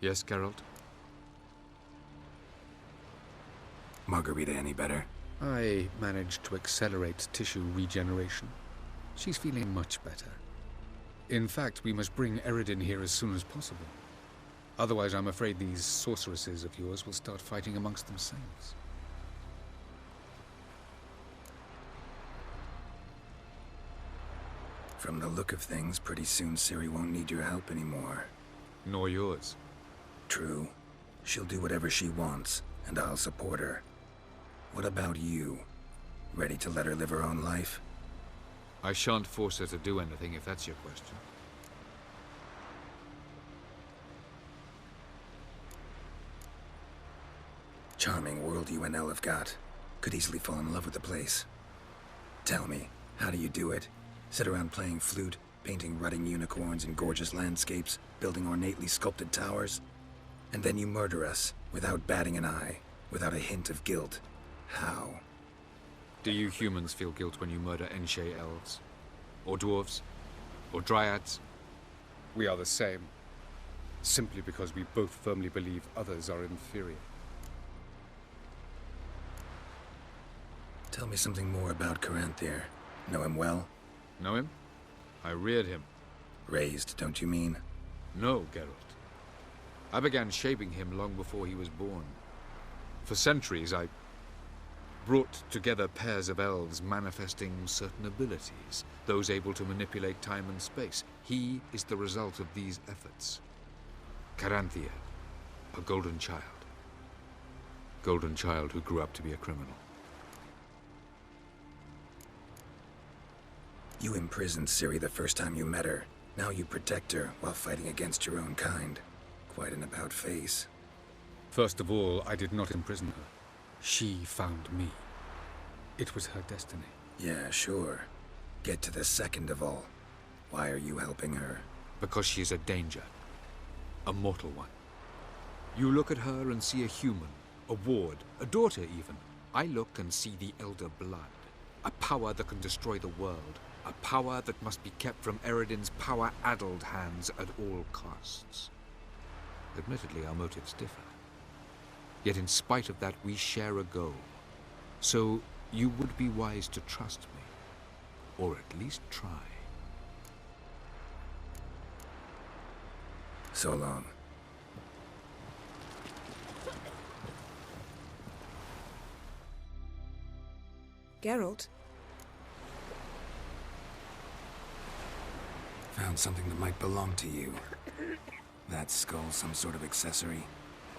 Yes, Geralt? Margarita any better? I managed to accelerate tissue regeneration. She's feeling much better. In fact, we must bring Eredin here as soon as possible. Otherwise, I'm afraid these sorceresses of yours will start fighting amongst themselves. From the look of things, pretty soon Ciri won't need your help anymore. Nor yours. True. She'll do whatever she wants, and I'll support her. What about you? Ready to let her live her own life? I shan't force her to do anything, if that's your question. Charming world you and Elle have got. Could easily fall in love with the place. Tell me, how do you do it? Sit around playing flute, painting rutting unicorns in gorgeous landscapes, building ornately sculpted towers? And then you murder us, without batting an eye, without a hint of guilt. How? Do you humans feel guilt when you murder Enshe elves? Or dwarves? Or dryads? We are the same. Simply because we both firmly believe others are inferior. Tell me something more about Caranthir. Know him well? Know him? I reared him. Raised, don't you mean? No, Geralt. I began shaping him long before he was born. For centuries, I brought together pairs of elves manifesting certain abilities, those able to manipulate time and space. He is the result of these efforts. Caranthir, a golden child. Golden child who grew up to be a criminal. You imprisoned Ciri the first time you met her. Now you protect her while fighting against your own kind. Quite an about-face. First of all, I did not imprison her. She found me. It was her destiny. Yeah, sure. Get to the second of all. Why are you helping her? Because she is a danger. A mortal one. You look at her and see a human, a ward, a daughter even. I look and see the Elder Blood. A power that can destroy the world. A power that must be kept from Eredin's power-addled hands at all costs. Admittedly, our motives differ. Yet in spite of that, we share a goal. So you would be wise to trust me. Or at least try. So long. Geralt? Found something that might belong to you. That skull some sort of accessory?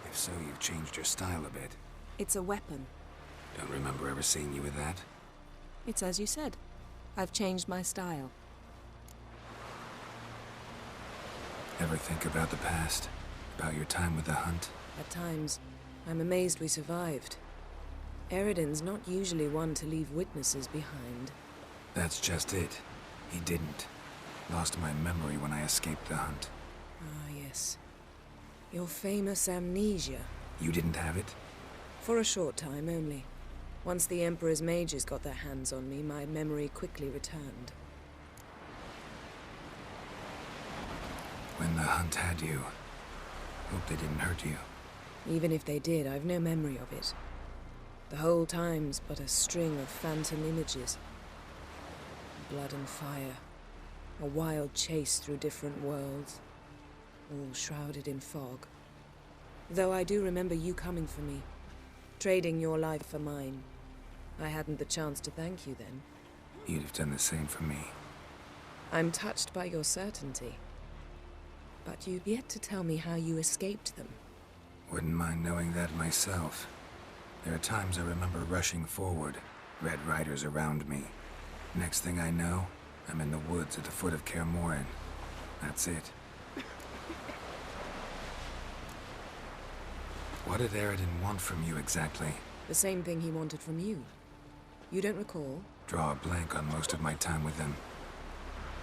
If so, you've changed your style a bit. It's a weapon. Don't remember ever seeing you with that. It's as you said. I've changed my style. Ever think about the past? About your time with the hunt? At times, I'm amazed we survived. Eredin's not usually one to leave witnesses behind. That's just it. He didn't. Lost my memory when I escaped the hunt. Ah, yes. Your famous amnesia. You didn't have it? For a short time only. Once the Emperor's mages got their hands on me, my memory quickly returned. When the hunt had you, hope they didn't hurt you. Even if they did, I've no memory of it. The whole time's but a string of phantom images. Blood and fire. A wild chase through different worlds. All shrouded in fog. Though I do remember you coming for me. Trading your life for mine. I hadn't the chance to thank you then. You'd have done the same for me. I'm touched by your certainty. But you've yet to tell me how you escaped them. Wouldn't mind knowing that myself. There are times I remember rushing forward, Red Riders around me. Next thing I know, I'm in the woods at the foot of Kaer Morhen. That's it. What did Eredin want from you exactly? The same thing he wanted from you. You don't recall? Draw a blank on most of my time with them.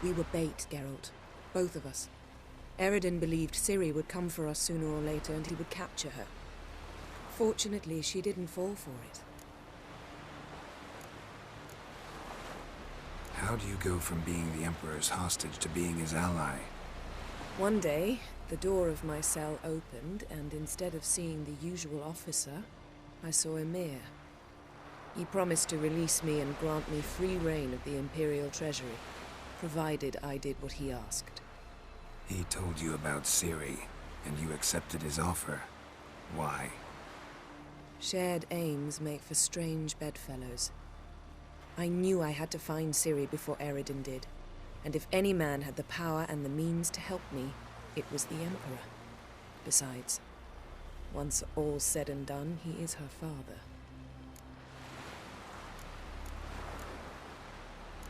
We were bait, Geralt. Both of us. Eredin believed Ciri would come for us sooner or later and he would capture her. Fortunately, she didn't fall for it. How do you go from being the Emperor's hostage to being his ally? One day, The door of my cell opened, and instead of seeing the usual officer, I saw Emir. He promised to release me and grant me free reign of the Imperial Treasury, provided I did what he asked. He told you about Ciri, and you accepted his offer. Why? Shared aims make for strange bedfellows. I knew I had to find Ciri before Eredin did, and if any man had the power and the means to help me, it was the Emperor. Besides, once all's said and done, he is her father.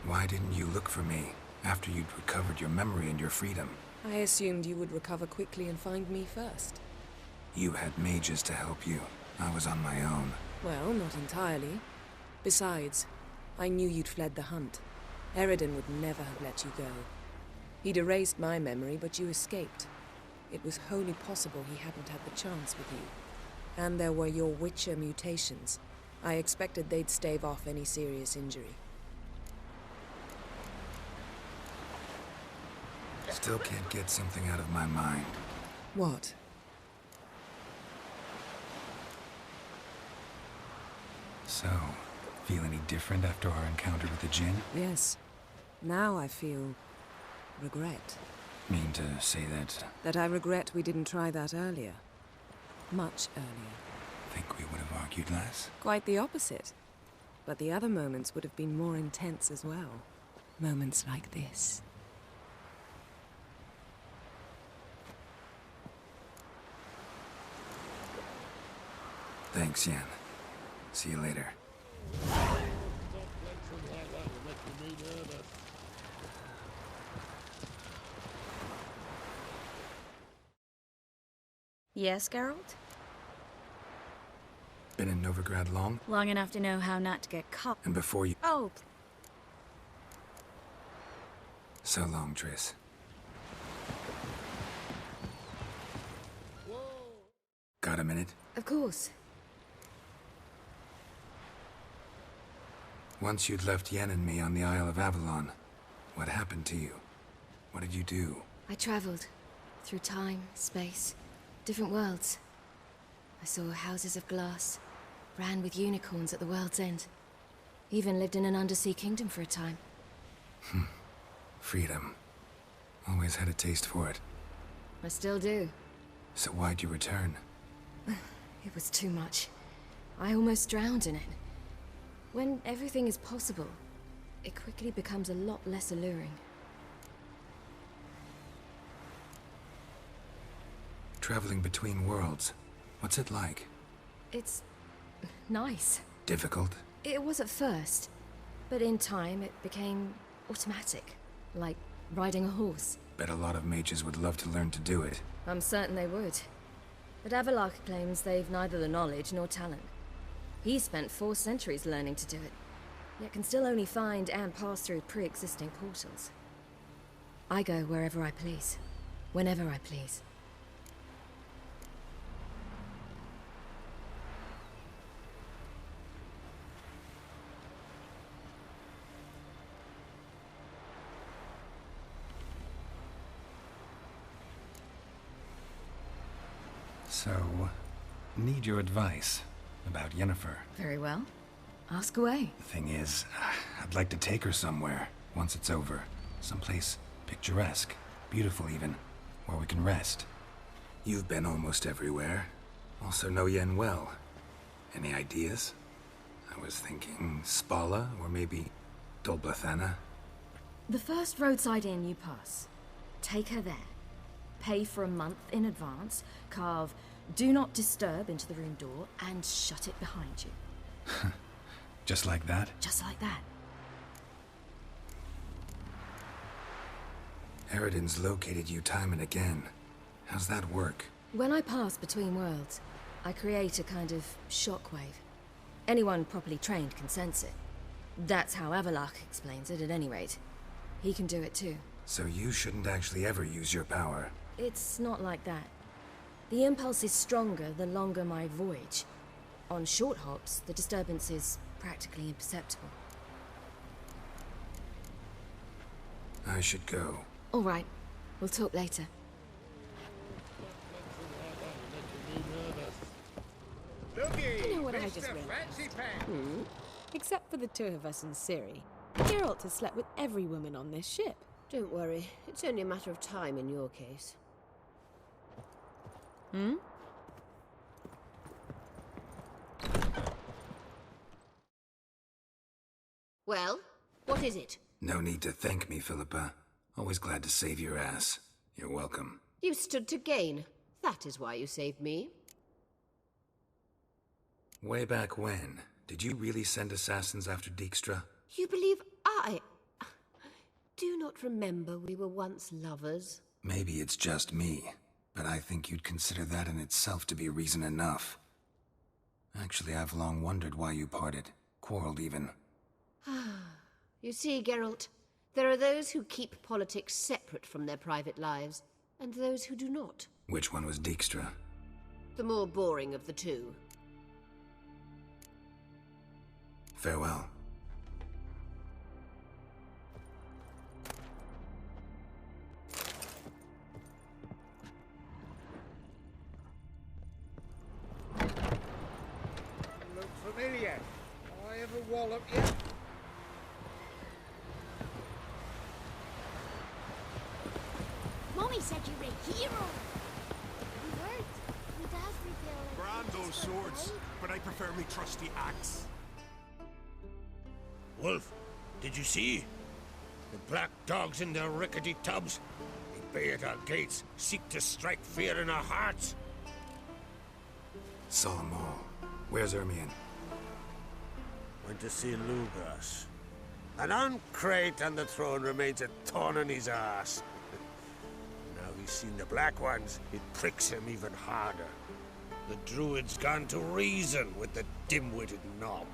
Why didn't you look for me after you'd recovered your memory and your freedom? I assumed you would recover quickly and find me first. You had mages to help you. I was on my own. Well, not entirely. Besides, I knew you'd fled the hunt. Eredin would never have let you go. He'd erased my memory, but you escaped. It was wholly possible he hadn't had the chance with you. And there were your Witcher mutations. I expected they'd stave off any serious injury. Still can't get something out of my mind. What? So, feel any different after our encounter with the Jinn? Yes. Now I feel regret. Mean to say that? That I regret we didn't try that earlier. Much earlier. Think we would have argued less? Quite the opposite. But the other moments would have been more intense as well. Moments like this. Thanks, Yen. See you later. Yes, Geralt? Been in Novigrad long? Long enough to know how not to get caught. And before you... Oh, So long, Triss. Got a minute? of course. Once you'd left Yen and me on the Isle of Avalon, what happened to you? What did you do? I traveled through time, space, different worlds. I saw houses of glass, ran with unicorns at the world's end. Even lived in an undersea kingdom for a time. Freedom. Always had a taste for it. I still do. So why'd you return? It was too much. I almost drowned in it. When everything is possible, it quickly becomes a lot less alluring. Traveling between worlds. What's it like? It's nice. Difficult? It was at first, but in time it became automatic, like riding a horse. Bet a lot of mages would love to learn to do it. I'm certain they would. But Avalok claims they've neither the knowledge nor talent. He spent 4 centuries learning to do it, yet can still only find and pass through pre-existing portals. I go wherever I please, whenever I please. So, need your advice about Yennefer. Very well. Ask away. The thing is, I'd like to take her somewhere, once it's over. Someplace picturesque, beautiful even, where we can rest. You've been almost everywhere. Also know Yen well. Any ideas? I was thinking Spala, or maybe Dol Blathanna. The first roadside inn you pass. Take her there. Pay for a month in advance, carve "Do Not Disturb" into the room door, and shut it behind you. Just like that? Just like that. Eredin's located you time and again. How's that work? When I pass between worlds, I create a kind of shockwave. Anyone properly trained can sense it. That's how Avalok explains it, at any rate. He can do it too. So you shouldn't actually ever use your power. It's not like that. The impulse is stronger the longer my voyage. On short hops, the disturbance is practically imperceptible. I should go. All right. We'll talk later. You know what I just realized? Except for the two of us in Ciri, Geralt has slept with every woman on this ship. Don't worry. It's only a matter of time in your case. Well, what is it? No need to thank me, Philippa. Always glad to save your ass. You're welcome. You stood to gain. That is why you saved me. Way back when, did you really send assassins after Dijkstra? You believe I do not remember we were once lovers? Maybe it's just me, but I think you'd consider that in itself to be reason enough. Actually, I've long wondered why you parted. Quarreled even. You see, Geralt, there are those who keep politics separate from their private lives, and those who do not. Which one was Dijkstra? The more boring of the two. Farewell. Look familiar. I ever wallop you? Mommy said you were a hero. We weren't. We does reveal it. Grand those swords, but I prefer me trusty axe. Wolf, did you see? The black dogs in their rickety tubs. They bay at our gates, seek to strike fear in our hearts. Saw 'em all. Where's Ermion? Went to see Lugas. An uncrate on the throne remains a thorn in his ass. Now he's seen the Black Ones, it pricks him even harder. The Druid's gone to reason with the dim-witted knob.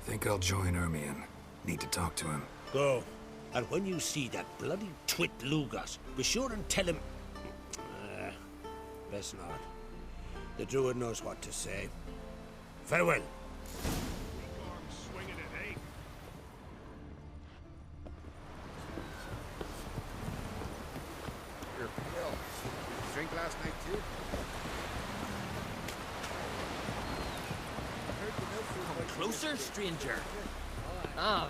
Think I'll join Ermion. Need to talk to him. Go. And when you see that bloody twit Lugas, be sure and tell him... best not. The Druid knows what to say. Farewell. Swinging it, eh? You're pale. Drink last night too? Come closer, stranger. Ah.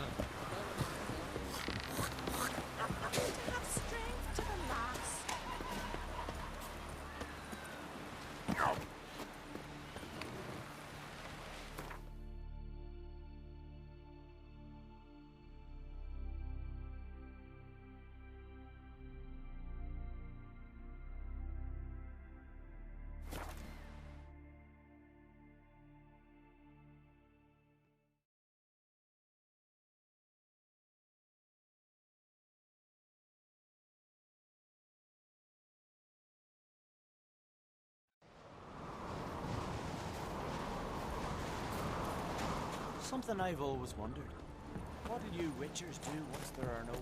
Have strength to the last. Something I've always wondered. What do you Witchers do once there are no...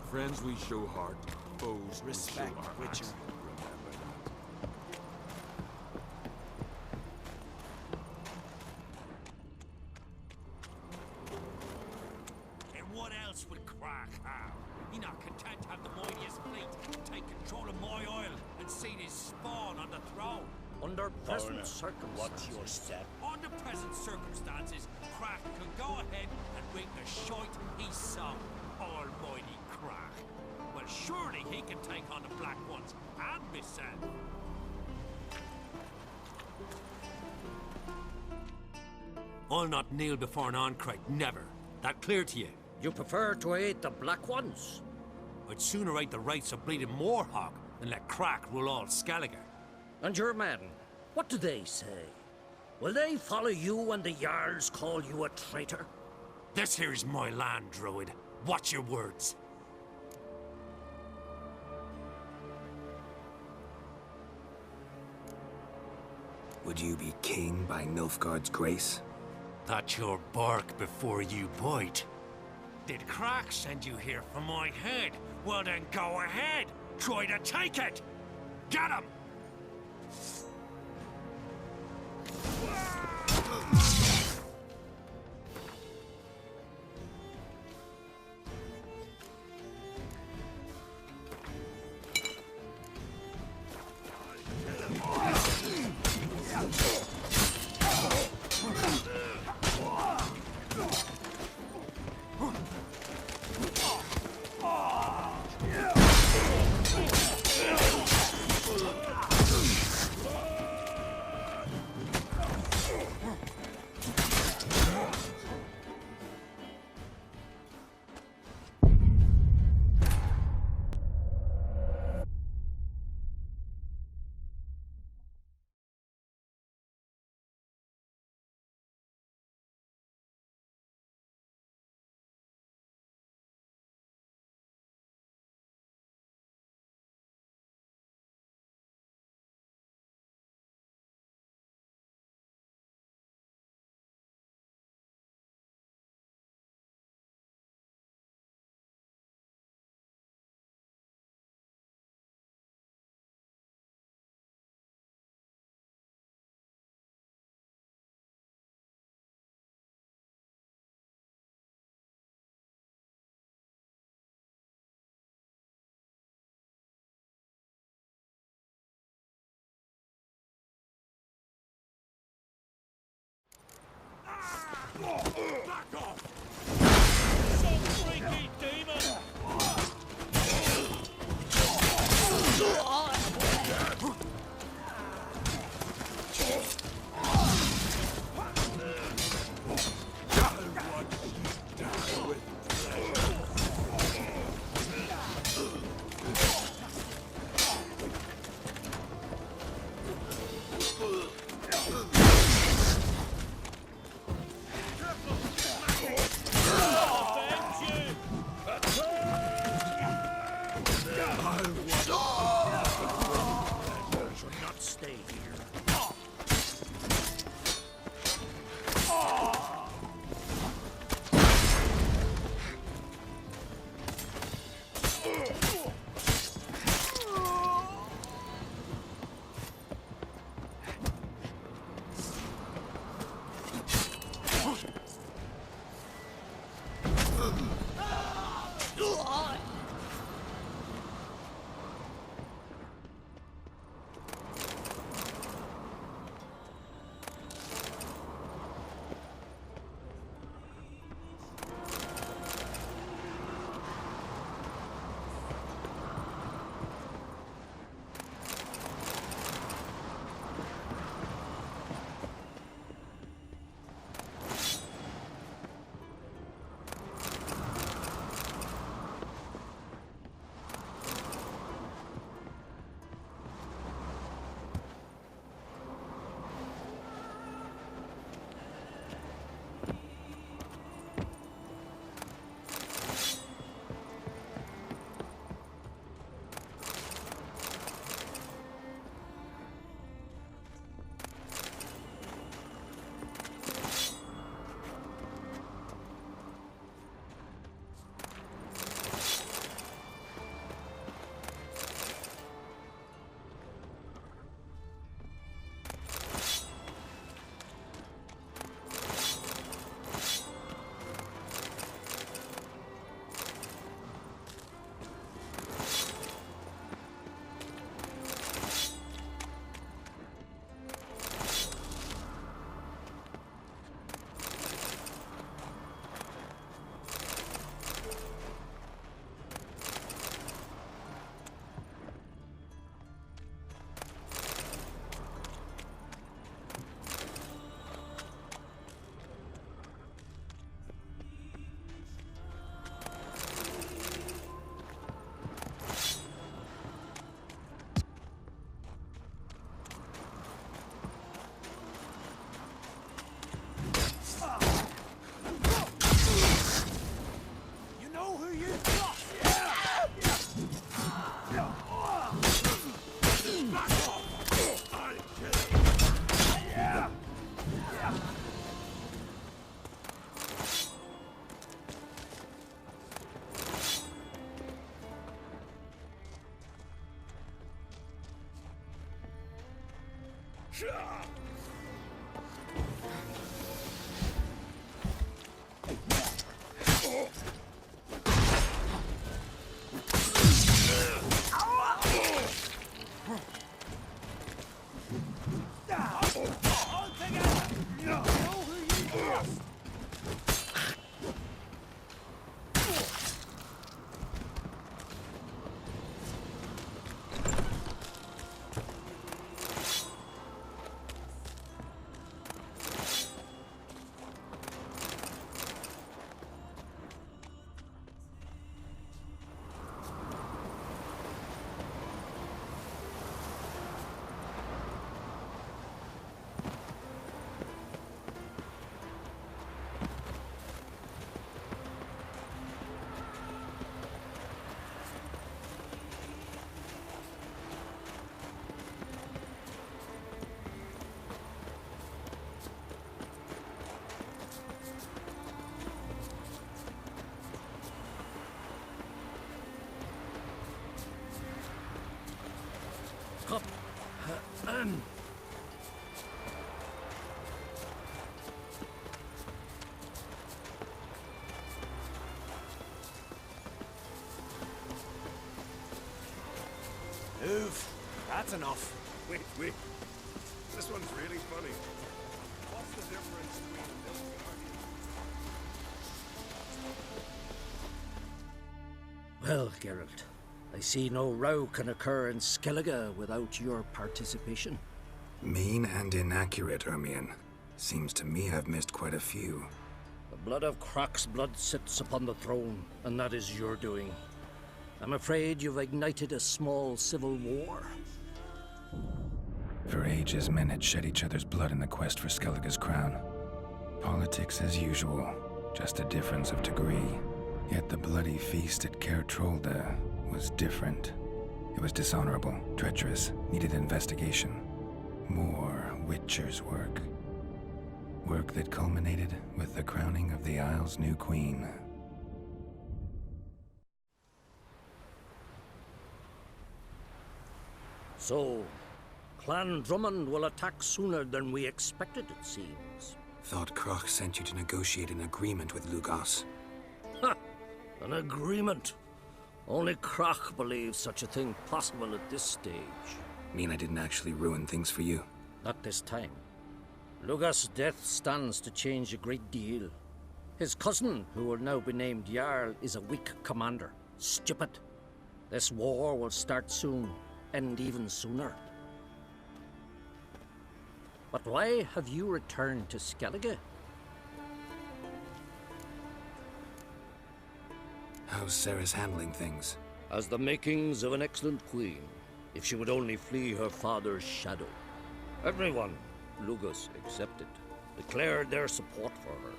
Friends we show heart, foes we Respect, show our Witcher. axe. Remember that. And what else will Crack have? He not content to have the mightiest fleet take control of my oil and seen his spawn on the throne. Under present circumstances. Watch your step. Under present circumstances, Crack can go ahead and bring the shite he sung. Almighty Crack. Well, surely he can take on the Black Ones and myself. I'll not kneel before an Ancrate, never. That clear to you? You prefer to aid the Black Ones? I'd sooner aid the rights of bleeding Moorhog than let Crack rule all Skellige. And your men, what do they say? Will they follow you when the Jarls call you a traitor? This here's my land, Druid. Watch your words. Would you be king by Nilfgaard's grace? That's your bark before you bite. Did Crack send you here for my head? Well then go ahead. Try to take it. Get him! Back off! Some freaky demon! Move. That's enough. Wait. This one's really funny. What's the difference between this guardian Well, Geralt, I see no row can occur in Skellige without your participation. Mean and inaccurate, Ermion. Seems to me I've missed quite a few. The blood of Crach's blood sits upon the throne, and that is your doing. I'm afraid you've ignited a small civil war. For ages, men had shed each other's blood in the quest for Skellige's crown. Politics as usual, just a difference of degree. Yet the bloody feast at Caer Trolda was different. It was dishonorable, treacherous, needed investigation. More Witcher's work. Work that culminated with the crowning of the Isle's new queen. So, Clan Drummond will attack sooner than we expected, it seems. Thought Crach sent you to negotiate an agreement with Lugos. Ha! An agreement? Only Crach believes such a thing possible at this stage. Mean I didn't actually ruin things for you? Not this time. Lugos' death stands to change a great deal. His cousin, who will now be named Jarl, is a weak commander. Stupid. This war will start soon, end even sooner. But why have you returned to Skellige? How's Sarah's handling things? As the makings of an excellent queen, if she would only flee her father's shadow. Everyone, Lugos excepted, declared their support for her.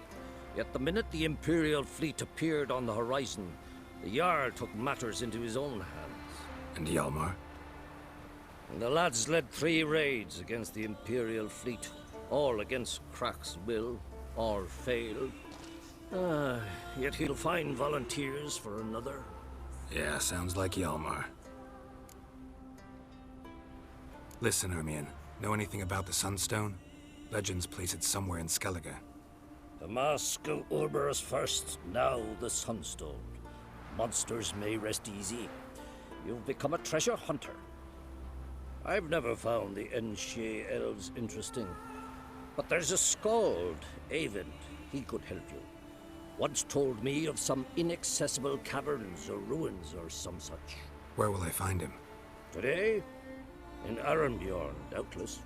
Yet the minute the Imperial fleet appeared on the horizon, the Jarl took matters into his own hands. And Hjalmar? And the lads led 3 raids against the Imperial fleet, all against Crach's will, all failed. Yet he'll find volunteers for another. Yeah, sounds like Hjalmar. Listen, Ermion, know anything about the Sunstone? Legends place it somewhere in Skellige. The mask of Urberus first, now the Sunstone. Monsters may rest easy. You've become a treasure hunter. I've never found the Enshe elves interesting. But there's a skald, Eyvind. He could help you. Once told me of some inaccessible caverns or ruins or some such. Where will I find him? Today? In Arenbjorn, doubtless.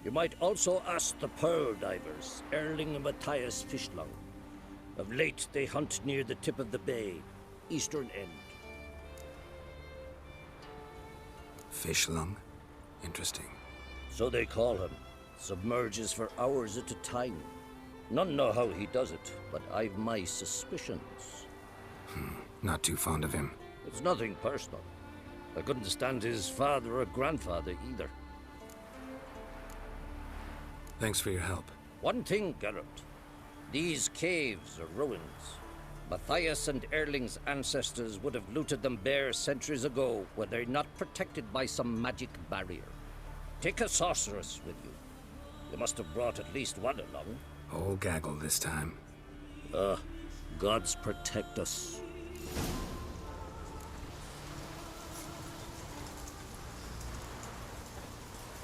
You might also ask the pearl divers, Erling and Matthias Fishlung. Of late, they hunt near the tip of the bay, eastern end. Fishlung? Interesting. So they call him. Submerges for hours at a time. None know how he does it, but I've my suspicions. Not too fond of him. It's nothing personal. I couldn't stand his father or grandfather either. Thanks for your help. One thing, Geralt. These caves are ruins. Matthias and Erling's ancestors would have looted them bare centuries ago were they not protected by some magic barrier. Take a sorceress with you. You must have brought at least one along. Whole gaggle this time. Gods protect us.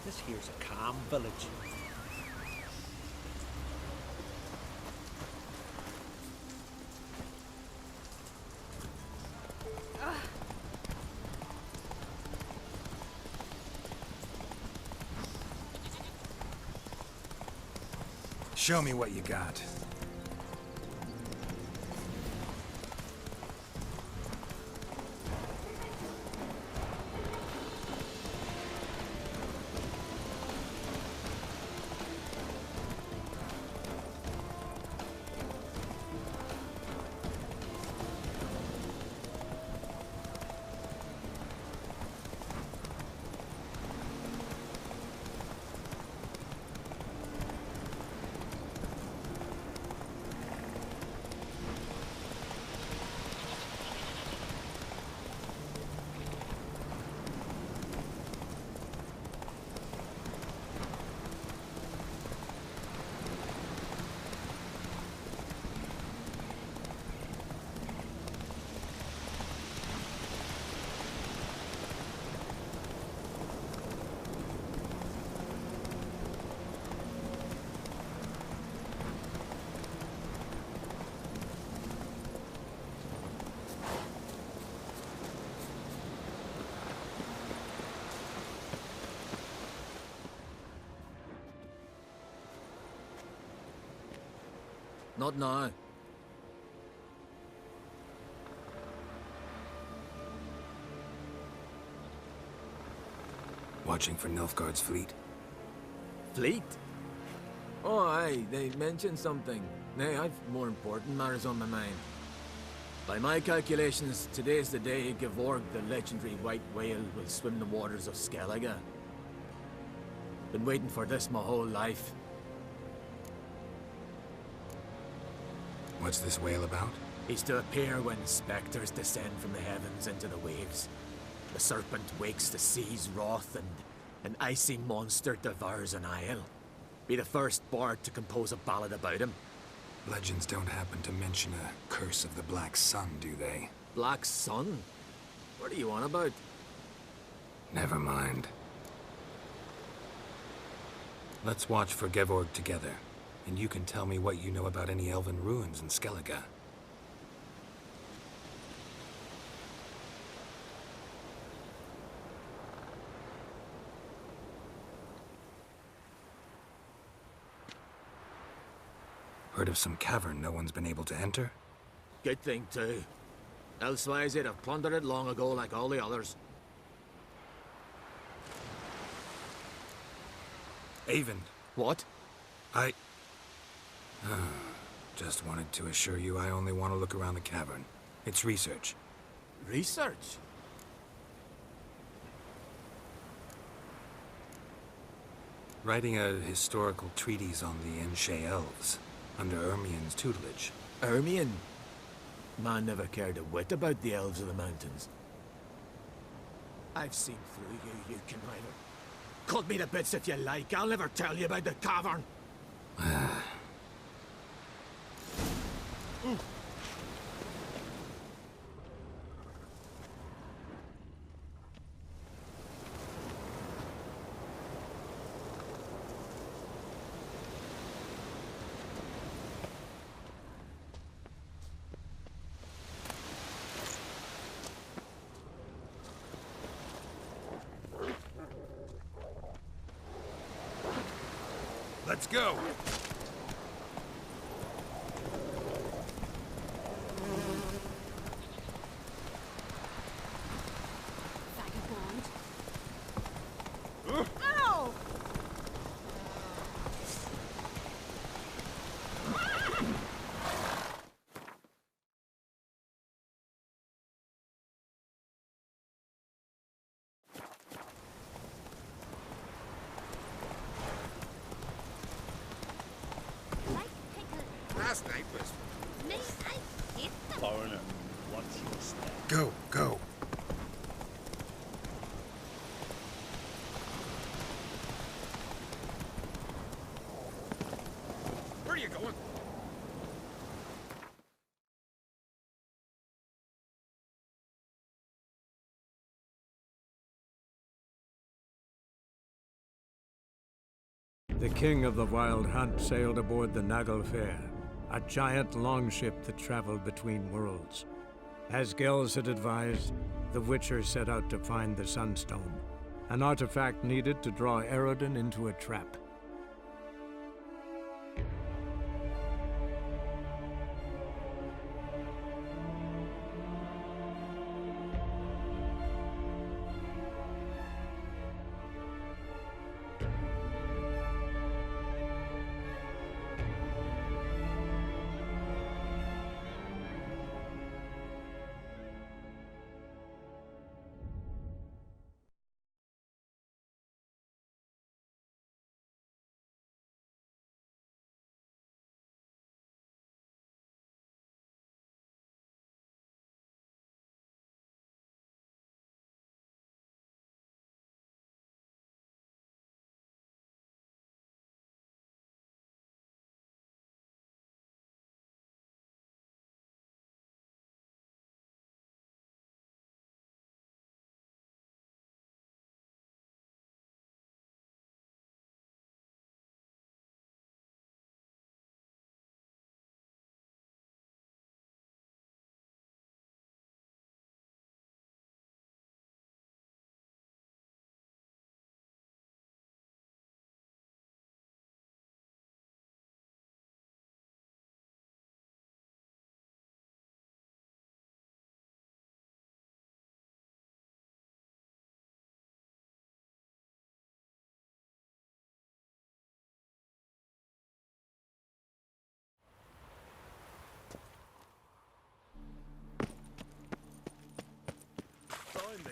This here's a calm village. Show me what you got. Not now. Watching for Nilfgaard's fleet? Fleet? Oh, aye, they mentioned something. Nay, I've more important matters on my mind. By my calculations, today's the day Gevorg, the legendary white whale, will swim the waters of Skellige. Been waiting for this my whole life. What's this whale about? He's to appear when spectres descend from the heavens into the waves. The serpent wakes the sea's wrath, and an icy monster devours an isle. Be the first bard to compose a ballad about him. Legends don't happen to mention a curse of the Black Sun, do they? Black Sun? What are you on about? Never mind. Let's watch for Gevorg together, and you can tell me what you know about any elven ruins in Skellige. Heard of some cavern no one's been able to enter? Good thing, too. Elsewise, they'd have plundered it long ago like all the others. Avon. What? I... just wanted to assure you I only want to look around the cavern. It's research. Research? Writing a historical treatise on the Enshe elves, under Ermien's tutelage. Ermien? Man never cared a whit about the elves of the mountains. I've seen through you, you conniver. Cut me to bits if you like. I'll never tell you about the cavern. Let's go! Vagabond. Ow! Last night was... May I hit them? Foreigner, what's your step? Go, go. Where are you going? The king of the Wild Hunt sailed aboard the Naglfar, a giant longship that traveled between worlds. As Gels had advised, the Witcher set out to find the Sunstone, an artifact needed to draw Eredin into a trap.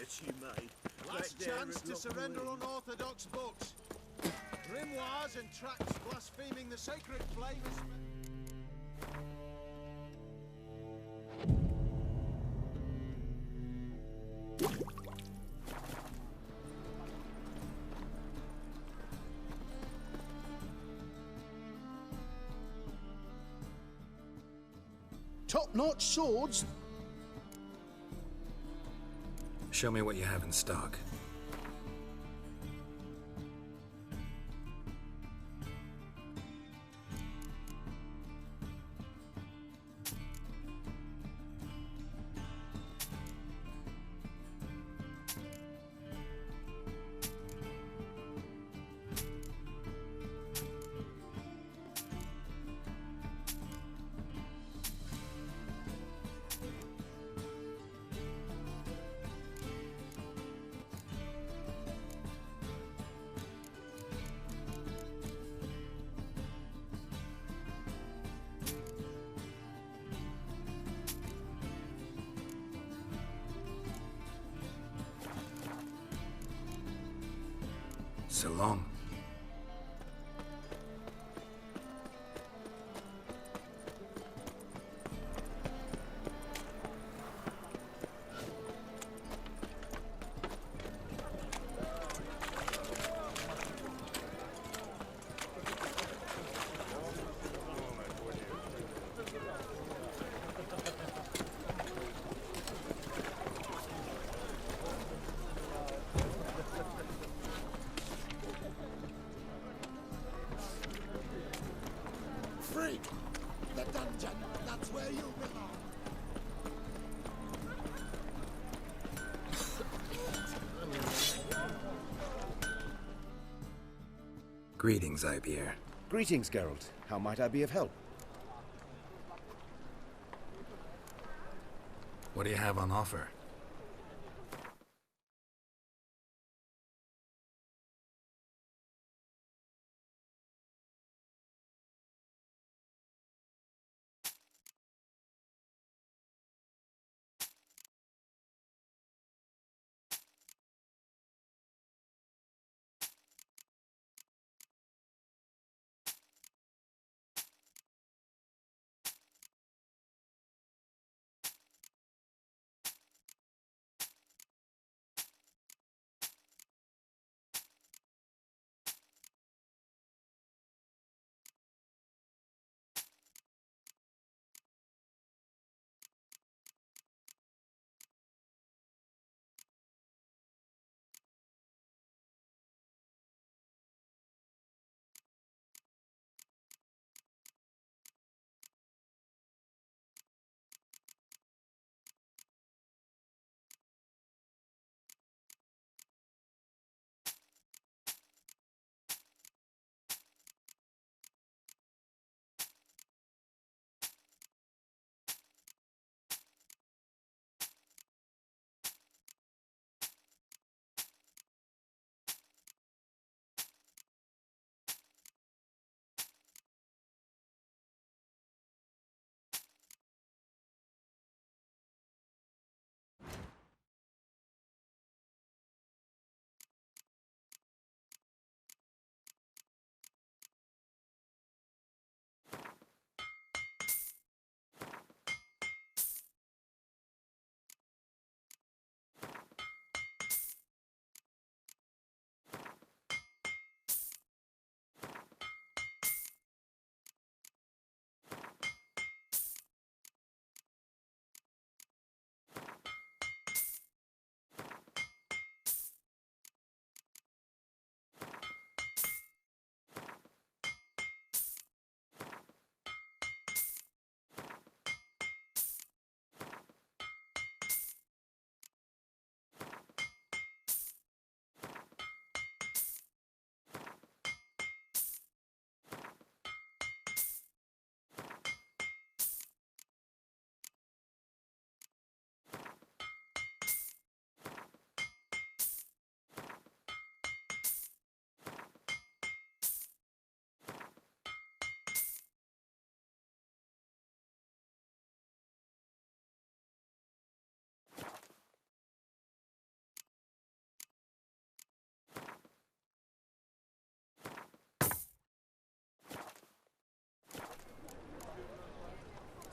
that she might. Last chance to surrender unorthodox books. Grimoires and tracts blaspheming the sacred flame. Top-notch swords. Show me what you have in stock. So long. Freak! The dungeon! That's where you belong! Greetings, Ibeer. Greetings, Geralt. How might I be of help? What do you have on offer?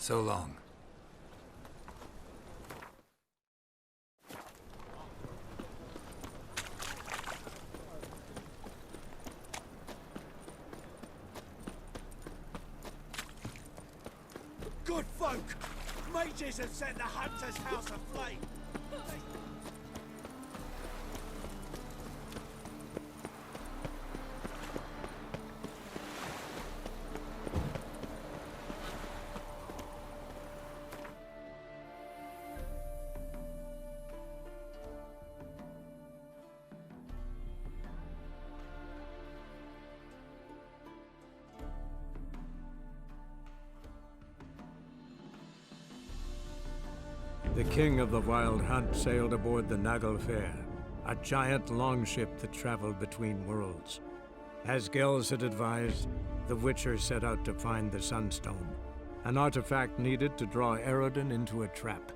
So long. Good folk! Mages have set the hunter's house aflame! The king of the Wild Hunt sailed aboard the Naglfar, a giant longship that traveled between worlds. As Gels had advised, the Witcher set out to find the Sunstone, an artifact needed to draw Eredin into a trap.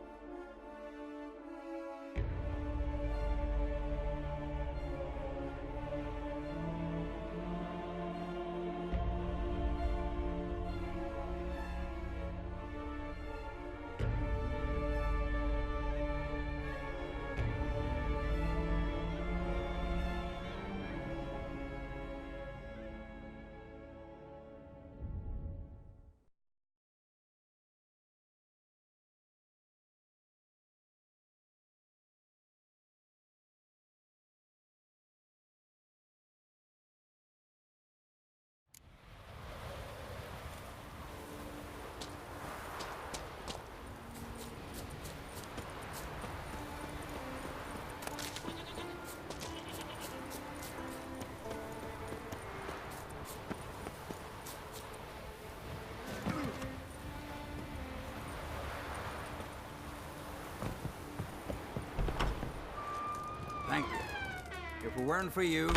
Thank you. If it weren't for you,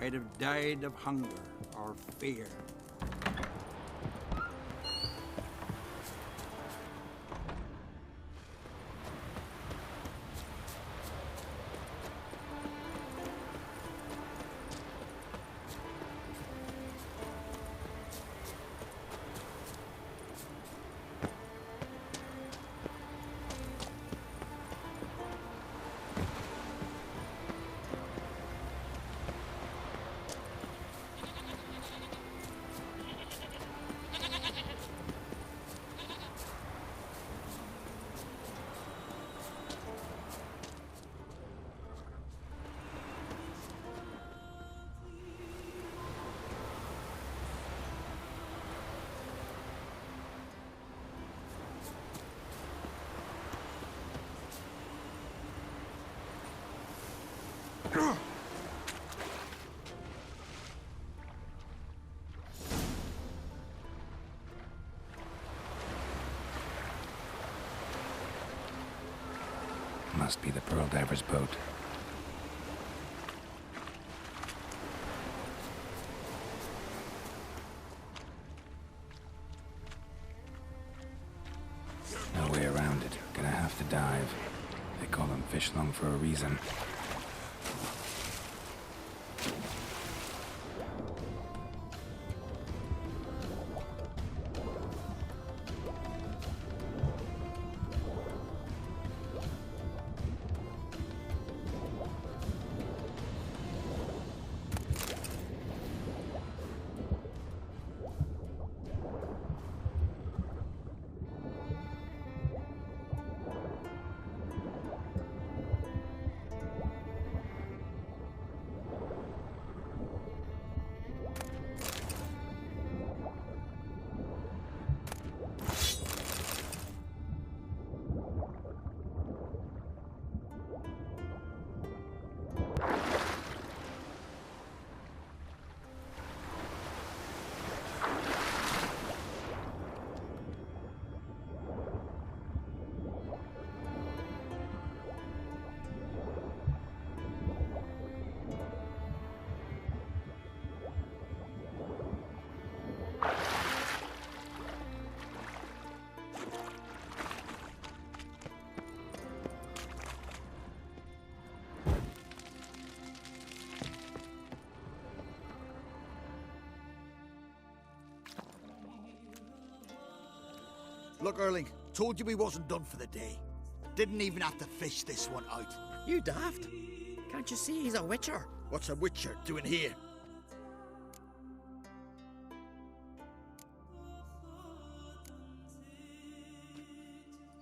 I'd have died of hunger or fear. Must be the Pearl Diver's boat. No way around it. Gonna have to dive. They call them fishlung for a reason. Look, Erling, told you we wasn't done for the day. Didn't even have to fish this one out. You daft. Can't you see he's a witcher? What's a witcher doing here?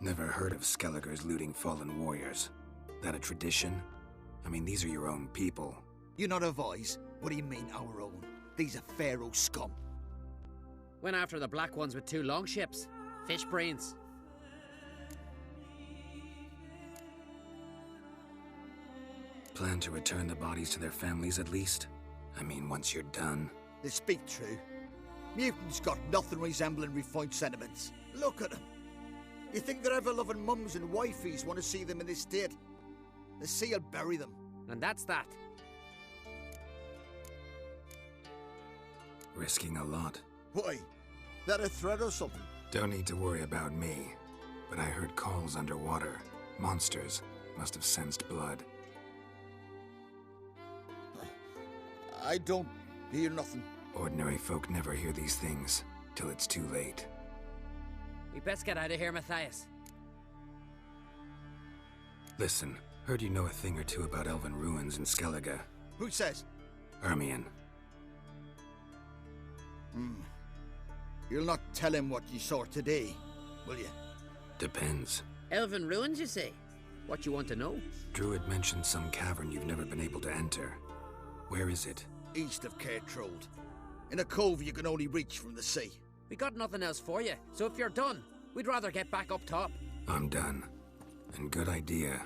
Never heard of Skelligers looting fallen warriors. That a tradition? I mean, these are your own people. You not of ours? What do you mean, our own? These are Pharaoh scum. Went after the black ones with 2 longships. Fish brains. Plan to return the bodies to their families at least? I mean, once you're done. They speak true. Mutants got nothing resembling refined sentiments. Look at them. You think their ever-loving mums and wifeys want to see them in this state? The sea will bury them. And that's that. Risking a lot. Why? That a threat or something? Don't need to worry about me. But I heard calls underwater. Monsters must have sensed blood. I don't hear nothing. Ordinary folk never hear these things till it's too late. We best get out of here, Matthias. Listen, heard you know a thing or two about elven ruins in Skellige. Who says? Ermion. You'll not tell him what you saw today, will you? Depends. Elven ruins, you say? What you want to know? Druid mentioned some cavern you've never been able to enter. Where is it? East of Cairtrold. In a cove you can only reach from the sea. We got nothing else for you, so if you're done, we'd rather get back up top. I'm done. And good idea.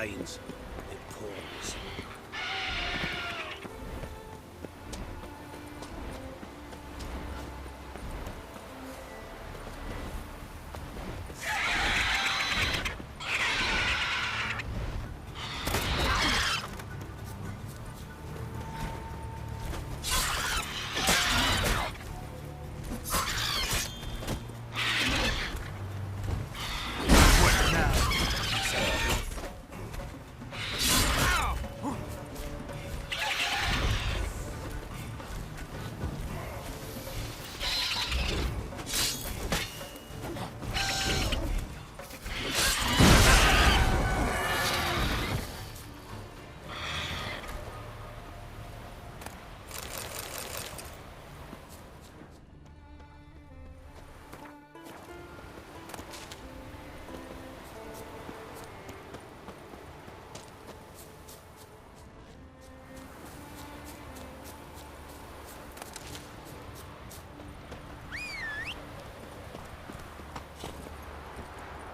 lines. It pulls.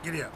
Giddy up.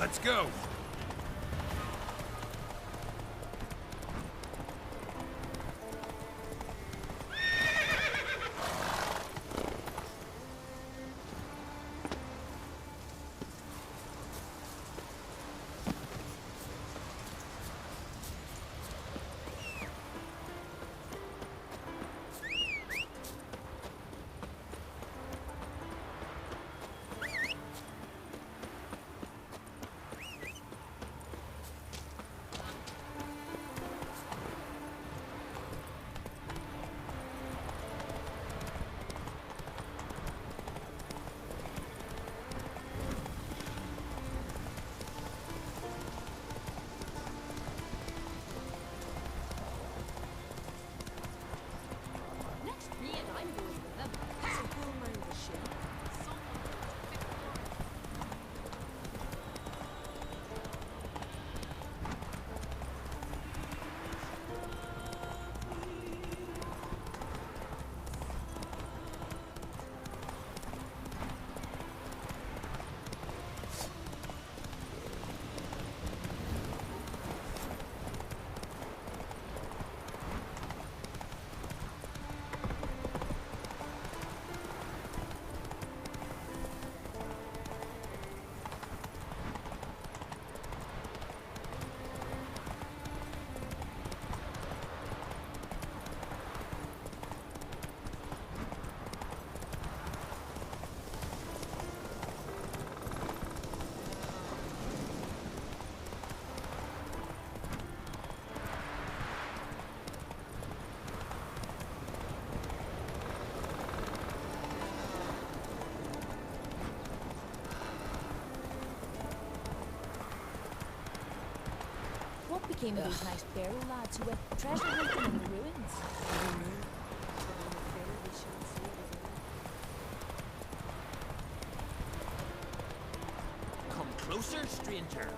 Let's go. What became of those nice Barrow lads who went treasure hunting in the ruins? Come closer, stranger.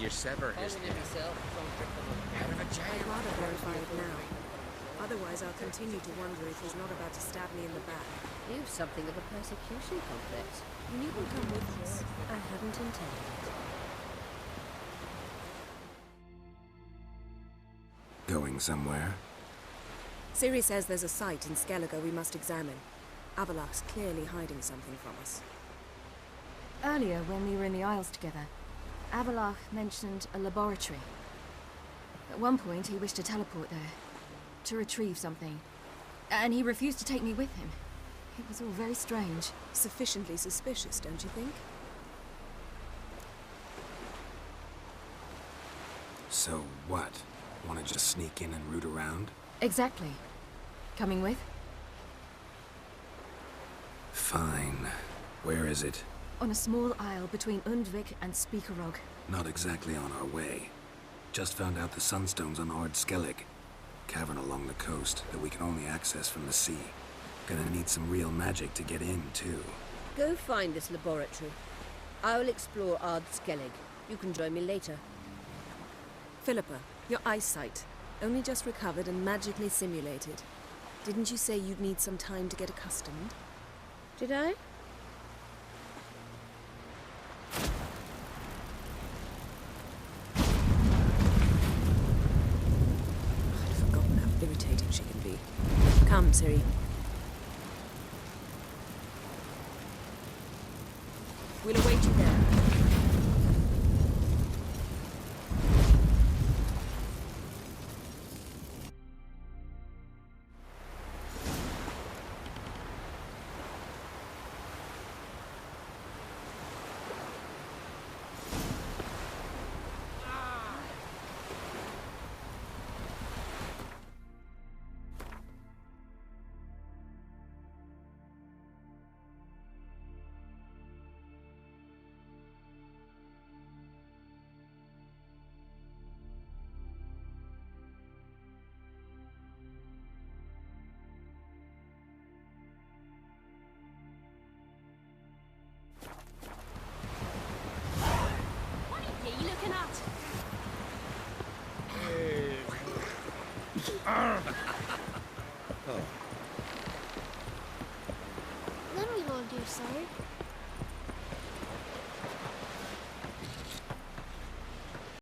you sever his head out of a jail. I'd rather verify it now. Otherwise, I'll continue to wonder if he's not about to stab me in the back. You've something of a persecution complex. You can come with us. I hadn't intended it. Going somewhere? Ciri says there's a site in Skellige we must examine. Avalok's clearly hiding something from us. Earlier, when we were in the Isles together, Avalok mentioned a laboratory. At one point, he wished to teleport there, to retrieve something. And he refused to take me with him. It was all very strange. Sufficiently suspicious, don't you think? So what? Want to just sneak in and root around? Exactly. Coming with? Fine. Where is it? On a small isle between Undvik and Speakerog. Not exactly on our way. Just found out the Sunstone's on Ard Skellig. Cavern along the coast that we can only access from the sea. Gonna need some real magic to get in, too. Go find this laboratory. I'll explore Ard Skellig. You can join me later. Philippa, your eyesight. Only just recovered and magically simulated. Didn't you say you'd need some time to get accustomed? Did I? I'd forgotten how irritating she can be. Come, Ciri. We'll await you there. Then we will do, sir.